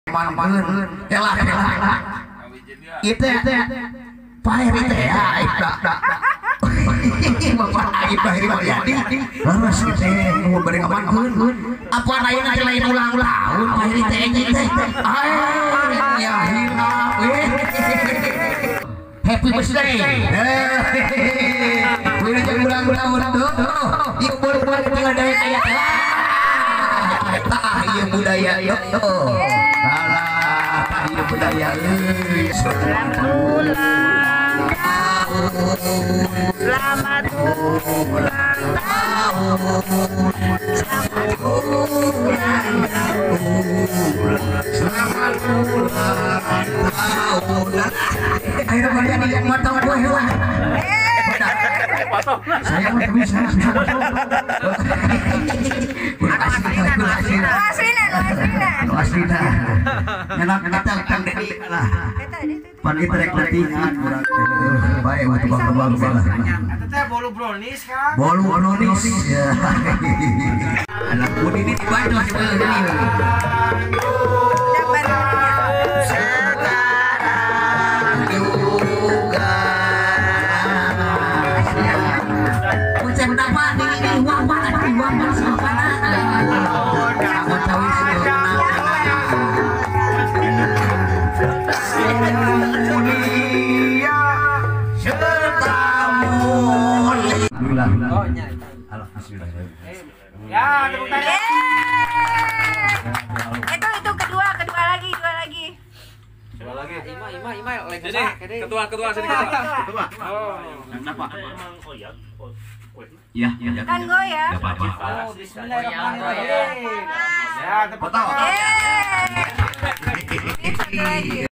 mangun elah itu Pak Heri teh ya Bapak Agi Pak Heri Waryadi laras gitu mau beri mangun apa lain aja lain ulang tahun Pak Heri teh ya hina happy birthday udah ulang tahun tuh ibu buat tinggal dari kayak iya budaya yo alah iya budaya selamat ulang tahun selamat ulang tahun selamat ulang tahun ayo kalian yang motong dua hewan saya mau bisa aslinya enak tang deui lah pan itu rek latihan urang bae waktu bang lah eta teh bolu brownies kan bolu brownies anak budi ini dibantu sebenarnya sekarang juga ucap dapat di uang ya, tepuk tangan. Itu kedua lagi. Coba lagi. Ima lagi. Jadi ketua sini ketua. Oh. Kenapa? Oh ya. Ya. Kan gue ya. Enggak apa-apa. Oh, bismillahirrahmanirrahim. Ya, tepuk tangan. Satu lagi.